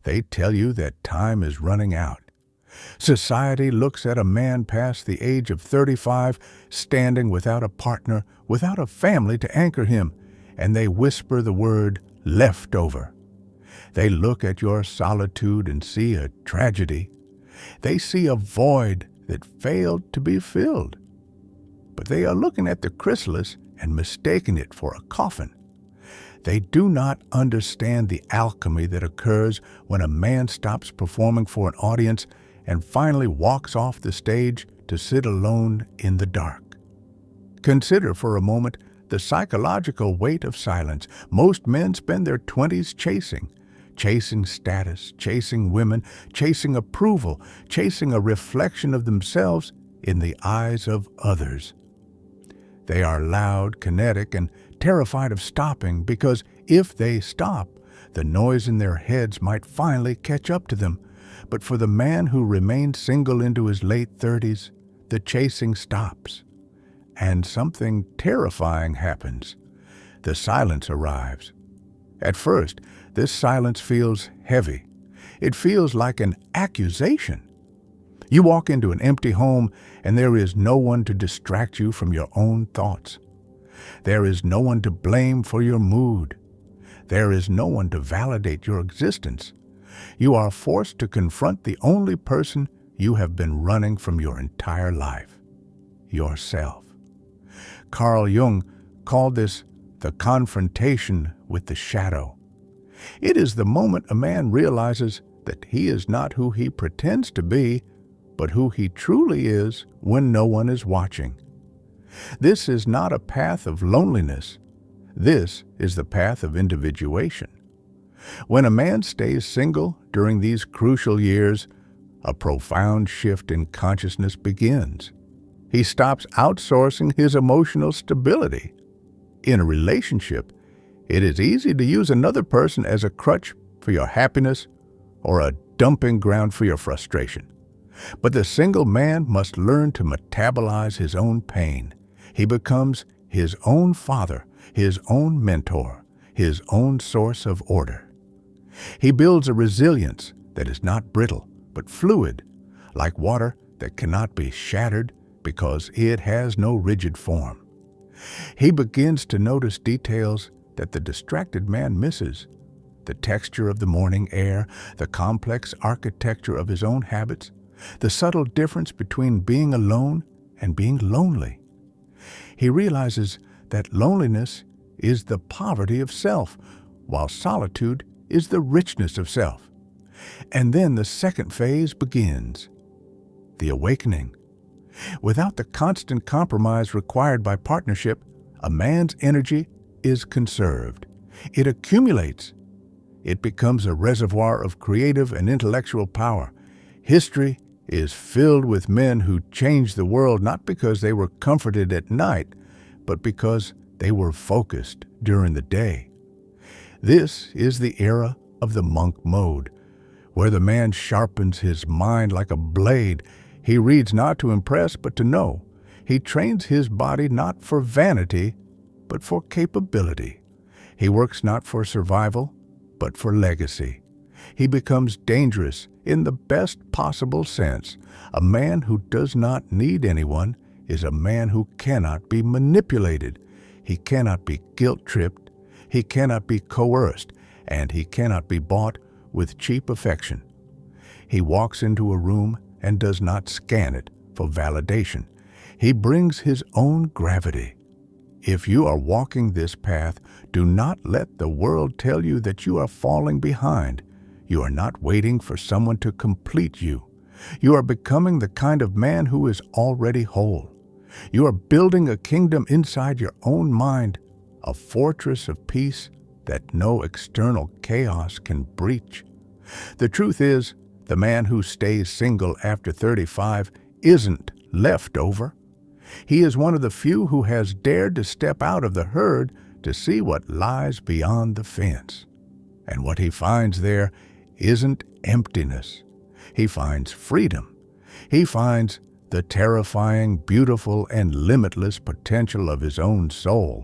They tell you that time is running out. Society looks at a man past the age of 35, standing without a partner, without a family to anchor him, and they whisper the word leftover. They look at your solitude and see a tragedy. They see a void that failed to be filled. But they are looking at the chrysalis and mistaking it for a coffin. They do not understand the alchemy that occurs when a man stops performing for an audience and finally walks off the stage to sit alone in the dark. Consider for a moment the psychological weight of silence. Most men spend their 20s chasing status, chasing women, chasing approval, chasing a reflection of themselves in the eyes of others. They are loud, kinetic, and terrified of stopping because if they stop, the noise in their heads might finally catch up to them. But for the man who remains single into his late 30s, the chasing stops. And something terrifying happens. The silence arrives. At first, this silence feels heavy. It feels like an accusation. You walk into an empty home and there is no one to distract you from your own thoughts. There is no one to blame for your mood. There is no one to validate your existence. You are forced to confront the only person you have been running from your entire life, yourself. Carl Jung called this the confrontation with the shadow. It is the moment a man realizes that he is not who he pretends to be, but who he truly is when no one is watching. This is not a path of loneliness. This is the path of individuation. When a man stays single during these crucial years, a profound shift in consciousness begins. He stops outsourcing his emotional stability. In a relationship, it is easy to use another person as a crutch for your happiness or a dumping ground for your frustration. But the single man must learn to metabolize his own pain. He becomes his own father, his own mentor, his own source of order. He builds a resilience that is not brittle, but fluid, like water that cannot be shattered because it has no rigid form. He begins to notice details that the distracted man misses: the texture of the morning air, the complex architecture of his own habits, the subtle difference between being alone and being lonely. He realizes that loneliness is the poverty of self, while solitude is the richness of self. And then the second phase begins, the awakening. Without the constant compromise required by partnership, a man's energy is conserved. It accumulates. It becomes a reservoir of creative and intellectual power. History is filled with men who changed the world not because they were comforted at night, but because they were focused during the day. This is the era of the monk mode, where the man sharpens his mind like a blade. He reads not to impress, but to know. He trains his body not for vanity, but for capability. He works not for survival, but for legacy. He becomes dangerous in the best possible sense. A man who does not need anyone is a man who cannot be manipulated. He cannot be guilt-tripped. He cannot be coerced, and he cannot be bought with cheap affection. He walks into a room and does not scan it for validation. He brings his own gravity. If you are walking this path, do not let the world tell you that you are falling behind. You are not waiting for someone to complete you. You are becoming the kind of man who is already whole. You are building a kingdom inside your own mind, a fortress of peace that no external chaos can breach. The truth is, the man who stays single after 35 isn't leftover. He is one of the few who has dared to step out of the herd to see what lies beyond the fence. And what he finds there isn't emptiness. He finds freedom. He finds the terrifying, beautiful, and limitless potential of his own soul.